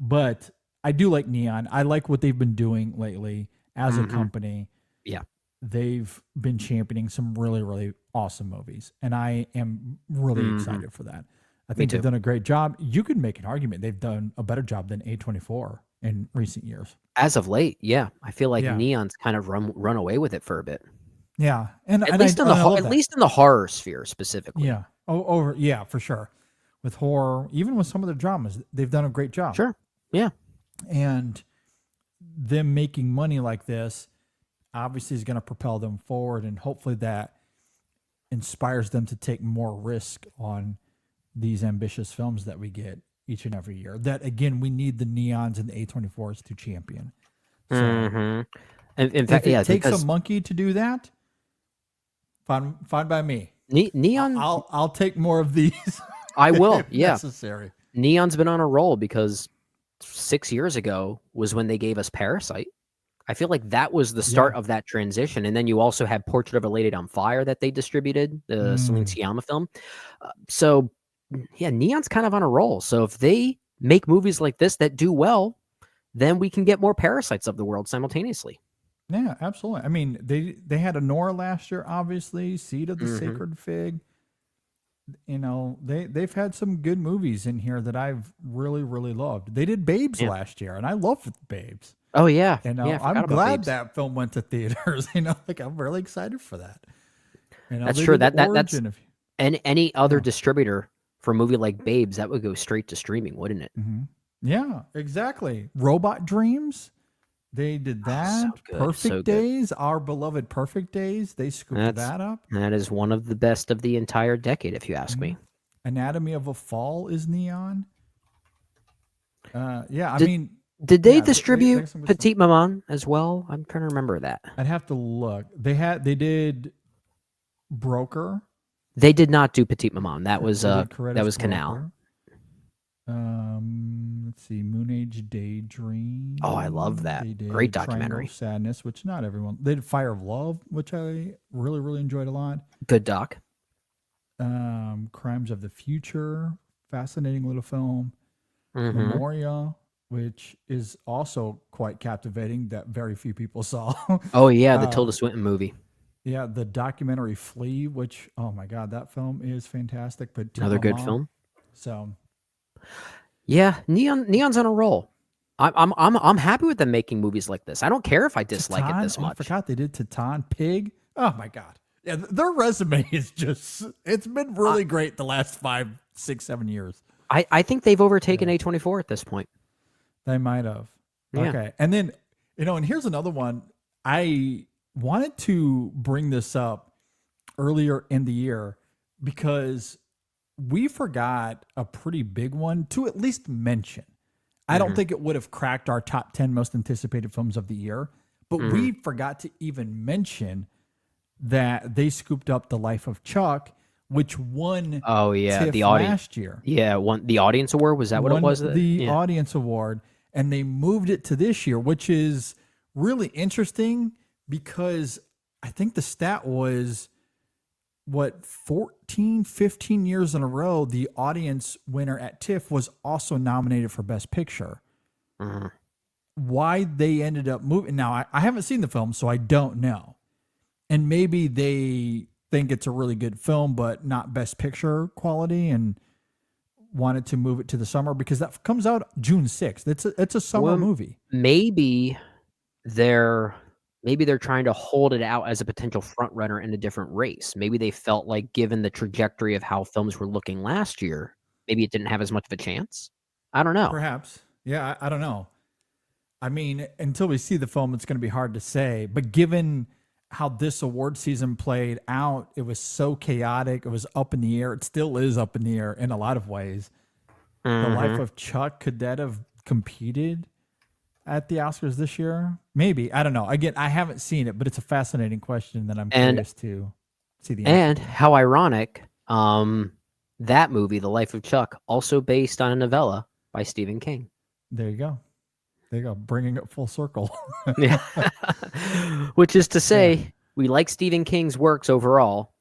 Speaker 5: But I do like Neon. I like what they've been doing lately as a company.
Speaker 6: Yeah.
Speaker 5: They've been championing some really, really awesome movies. And I am really excited for that. I think they've done a great job. You could make an argument they've done a better job than A24 in recent years.
Speaker 6: As of late, yeah. I feel like Neon's kind of run away with it for a bit.
Speaker 5: Yeah. And
Speaker 6: at least in the horror sphere specifically.
Speaker 5: Yeah. Yeah, for sure. With horror, even with some of the dramas, they've done a great job.
Speaker 6: Sure. Yeah.
Speaker 5: And them making money like this obviously is going to propel them forward, and hopefully that inspires them to take more risk on these ambitious films that we get each and every year. That, again, we need the Neons and the A24s to champion. So,
Speaker 6: in fact,
Speaker 5: if it takes a monkey to do that, fine by me.
Speaker 6: Neon,
Speaker 5: I'll take more of these.
Speaker 6: I will. Yeah,
Speaker 5: necessary.
Speaker 6: Neon's been on a roll, because 6 years ago was when they gave us Parasite. I feel like that was the start of that transition. And then you also had Portrait of a Lady on Fire that they distributed, the Celine Sciamma film. So yeah, Neon's kind of on a roll. So if they make movies like this that do well, then we can get more Parasites of the world simultaneously.
Speaker 5: Yeah, absolutely. I mean, they had a Nora last year, obviously, Seed of the Sacred Fig. They've had some good movies in here that I've really, really loved. They did Babes last year, and I loved Babes.
Speaker 6: Oh yeah.
Speaker 5: I'm glad that film went to theaters. I'm really excited for that.
Speaker 6: That's true. That's and any other distributor for a movie like Babes, that would go straight to streaming, wouldn't it?
Speaker 5: Yeah, exactly. Robot Dreams, they did that.
Speaker 6: So good,
Speaker 5: Perfect Days, our beloved Perfect Days, they scooped that up.
Speaker 6: That is one of the best of the entire decade, if you ask me.
Speaker 5: Anatomy of a Fall is Neon.
Speaker 6: Did they distribute Petite Maman as well? I'm trying to remember that.
Speaker 5: I'd have to look. They did Broker.
Speaker 6: They did not do Petite Maman. That was Canal.
Speaker 5: Let's see, Moon Age Daydream.
Speaker 6: Oh, I love that.
Speaker 5: They did
Speaker 6: Great
Speaker 5: Triangle
Speaker 6: documentary.
Speaker 5: of Sadness, which not everyone. They did Fire of Love, which I really, really enjoyed a lot.
Speaker 6: Good doc.
Speaker 5: Crimes of the Future, fascinating little film.
Speaker 6: Mhm.
Speaker 5: Memoria, which is also quite captivating, that very few people saw.
Speaker 6: Oh yeah, the Tilda Swinton movie.
Speaker 5: Yeah, the documentary Flea, which, oh my God, that film is fantastic. But
Speaker 6: Another good film.
Speaker 5: So
Speaker 6: Yeah, Neon's on a roll. I'm happy with them making movies like this. I don't care if I dislike it this
Speaker 5: I
Speaker 6: much.
Speaker 5: forgot they did Titan, Pig. Oh my God. Yeah, their resume is just, it's been really great the last 5, 6, 7 years.
Speaker 6: I think they've overtaken A24 at this point.
Speaker 5: They might have.
Speaker 6: Yeah.
Speaker 5: Okay. And then, and here's another one. I wanted to bring this up earlier in the year because we forgot a pretty big one to at least mention. I don't think it would have cracked our top 10 most anticipated films of the year, but we forgot to even mention that they scooped up The Life of Chuck, which won
Speaker 6: Oh yeah,
Speaker 5: TIFF
Speaker 6: the audience
Speaker 5: last year.
Speaker 6: Yeah, the audience award, was that what it
Speaker 5: Won
Speaker 6: was?
Speaker 5: the audience award, and they moved it to this year, which is really interesting because I think the stat was 14, 15 years in a row, the audience winner at TIFF was also nominated for Best Picture. Why they ended up moving. Now, I haven't seen the film, so I don't know. And maybe they think it's a really good film, but not Best Picture quality, and wanted to move it to the summer because that comes out June 6th. It's a summer movie.
Speaker 6: Maybe they're trying to hold it out as a potential front runner in a different race. Maybe they felt like, given the trajectory of how films were looking last year, maybe it didn't have as much of a chance. I don't know.
Speaker 5: Perhaps. Yeah, I don't know. I mean, until we see the film, it's going to be hard to say. But given how this award season played out, it was so chaotic. It was up in the air. It still is up in the air in a lot of ways. The Life of Chuck, could that have competed at the Oscars this year? Maybe. I don't know. Again, I haven't seen it, but it's a fascinating question that I'm curious to see the answer.
Speaker 6: And how ironic, that movie, The Life of Chuck, also based on a novella by Stephen King.
Speaker 5: There you go. There you go. Bringing it full circle.
Speaker 6: Yeah. Which is to say, we like Stephen King's works overall.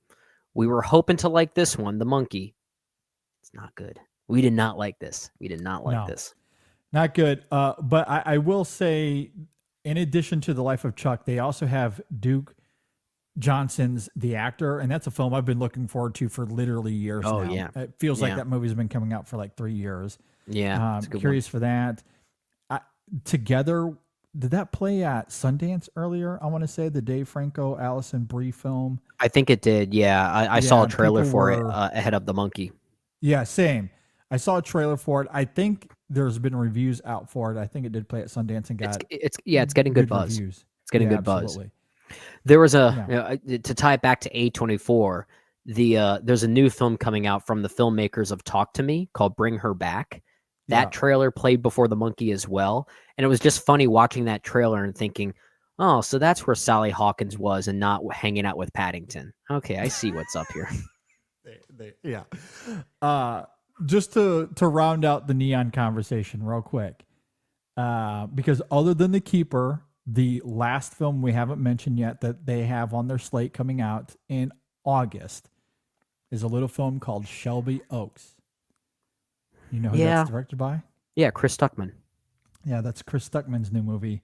Speaker 6: We were hoping to like this one, The Monkey. It's not good. We did not like this. We did not like this.
Speaker 5: Not good. But I will say, in addition to The Life of Chuck, they also have Duke Johnson's The Actor, and that's a film I've been looking forward to for literally years now.
Speaker 6: Yeah.
Speaker 5: It feels like that movie's been coming out for like 3 years.
Speaker 6: Yeah. It's a good
Speaker 5: Curious for that. Together, did that play at Sundance earlier? I want to say the Dave Franco, Allison Brie film.
Speaker 6: I think it did. Yeah. I saw a trailer
Speaker 5: people
Speaker 6: for it
Speaker 5: were-
Speaker 6: ahead of The Monkey.
Speaker 5: Yeah, same. I saw a trailer for it. I think there's been reviews out for it. I think it did play at Sundance and got
Speaker 6: It's getting good buzz.
Speaker 5: reviews.
Speaker 6: It's getting
Speaker 5: Yeah,
Speaker 6: good buzz.
Speaker 5: absolutely.
Speaker 6: There was to tie it back to A24, there's a new film coming out from the filmmakers of Talk to Me called Bring Her Back. That trailer played before The Monkey as well. And it was just funny watching that trailer and thinking, oh, so that's where Sally Hawkins was and not hanging out with Paddington. Okay, I see what's up here.
Speaker 5: Yeah. Just to round out the Neon conversation real quick, because other than The Keeper, the last film we haven't mentioned yet that they have on their slate coming out in August is a little film called Shelby Oaks. You know who that's directed by?
Speaker 6: Yeah, Chris Stuckman.
Speaker 5: Yeah, that's Chris Stuckman's new movie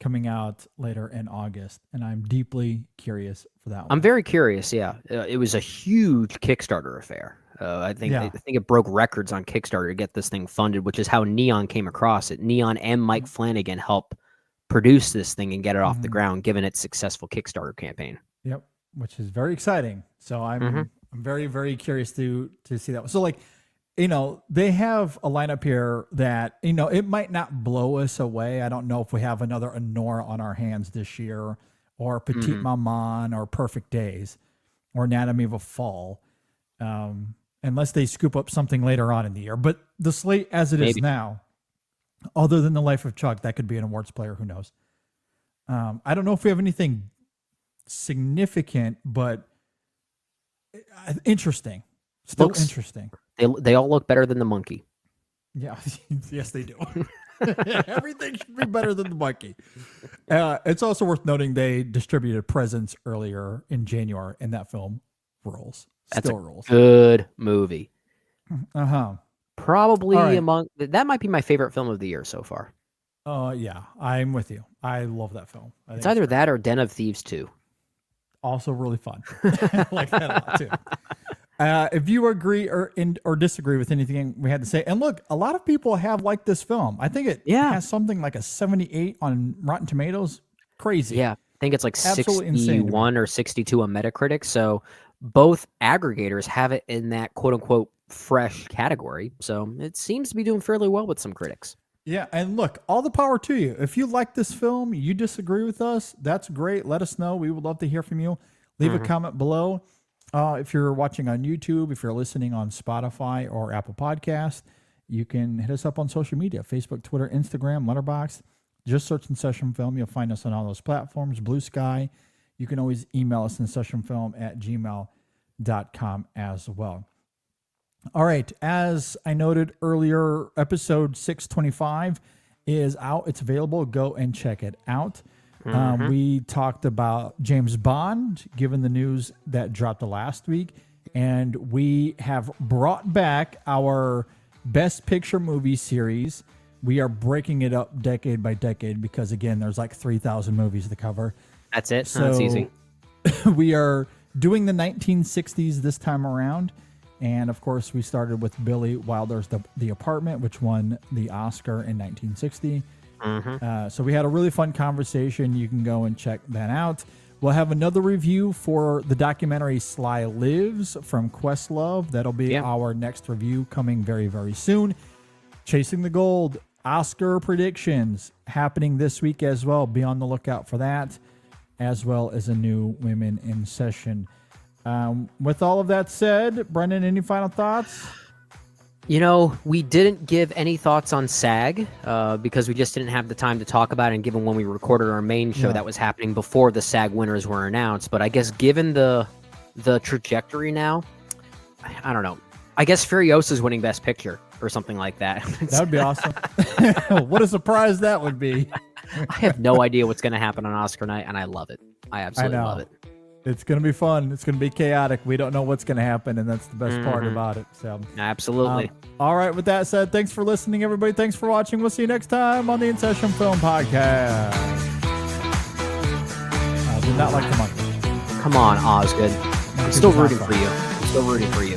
Speaker 5: coming out later in August, and I'm deeply curious for that one.
Speaker 6: I'm very curious, yeah. It was a huge Kickstarter affair. I think it broke records on Kickstarter to get this thing funded, which is how Neon came across it. Neon and Mike Flanagan helped produce this thing and get it off the ground, given its successful Kickstarter campaign.
Speaker 5: Yep, which is very exciting. So I'm very, very curious to see that one. So like, they have a lineup here that, it might not blow us away. I don't know if we have another Honora on our hands this year, or Petite Maman, or Perfect Days, or Anatomy of a Fall, unless they scoop up something later on in the year. But the slate as it is now, other than The Life of Chuck, that could be an awards player. Who knows? I don't know if we have anything significant, but interesting. Still interesting.
Speaker 6: They all look better than The Monkey.
Speaker 5: Yeah, yes, they do. Everything should be better than the monkey. It's also worth noting they distributed Presents earlier in January, and that film rules.
Speaker 6: That's
Speaker 5: Still
Speaker 6: a
Speaker 5: rules.
Speaker 6: good movie. Probably
Speaker 5: All right.
Speaker 6: among that might be my favorite film of the year so far.
Speaker 5: Yeah, I'm with you. I love that film. I think
Speaker 6: It's either that or Den of Thieves 2.
Speaker 5: also really fun. I like that a lot too. If you agree or disagree with anything we had to say, and look, a lot of people have liked this film. I think it has something like a 78 on Rotten Tomatoes. Crazy.
Speaker 6: Yeah, I think it's like
Speaker 5: Absolutely insane to me.
Speaker 6: 61 or 62 on Metacritic. So both aggregators have it in that quote unquote fresh category. So it seems to be doing fairly well with some critics.
Speaker 5: Yeah, and look, all the power to you. If you like this film, you disagree with us, that's great. Let us know. We would love to hear from you. Leave a comment below. If you're watching on YouTube, if you're listening on Spotify or Apple Podcast, you can hit us up on social media, Facebook, Twitter, Instagram, Letterboxd. Just search In Session Film. You'll find us on all those platforms. Blue Sky. You can always email us insessionfilm@gmail.com as well. All right. As I noted earlier, episode 625 is out. It's available. Go and check it out. We talked about James Bond, given the news that dropped last week. And we have brought back our Best Picture movie series. We are breaking it up decade by decade because, again, there's like 3,000 movies to cover.
Speaker 6: That's it.
Speaker 5: So
Speaker 6: That's easy.
Speaker 5: we are doing the 1960s this time around. And, of course, we started with Billy Wilder's The Apartment, which won the Oscar in 1960. So we had a really fun conversation. You can go and check that out. We'll have another review for the documentary Sly Lives from Questlove. That'll be our next review coming very, very soon. Chasing the Gold, Oscar predictions happening this week as well. Be on the lookout for that, as well as a new Women in Session. With all of that said, Brendan, any final thoughts?
Speaker 6: You know, we didn't give any thoughts on SAG because we just didn't have the time to talk about it, and given when we recorded our main show that was happening before the SAG winners were announced. But I guess given the trajectory now, I don't know. I guess Furiosa's winning Best Picture or something like that.
Speaker 5: That would be awesome. What a surprise that would be.
Speaker 6: I have no idea what's going to happen on Oscar night, and I love it. I absolutely love it.
Speaker 5: It's going to be fun. It's going to be chaotic. We don't know what's going to happen, and that's the best part about it. So
Speaker 6: absolutely.
Speaker 5: All right. With that said, thanks for listening, everybody. Thanks for watching. We'll see you next time on the In Session Film Podcast. I did not like the monkey.
Speaker 6: Come on, Osgood. I'm still rooting for you. I'm still rooting for you.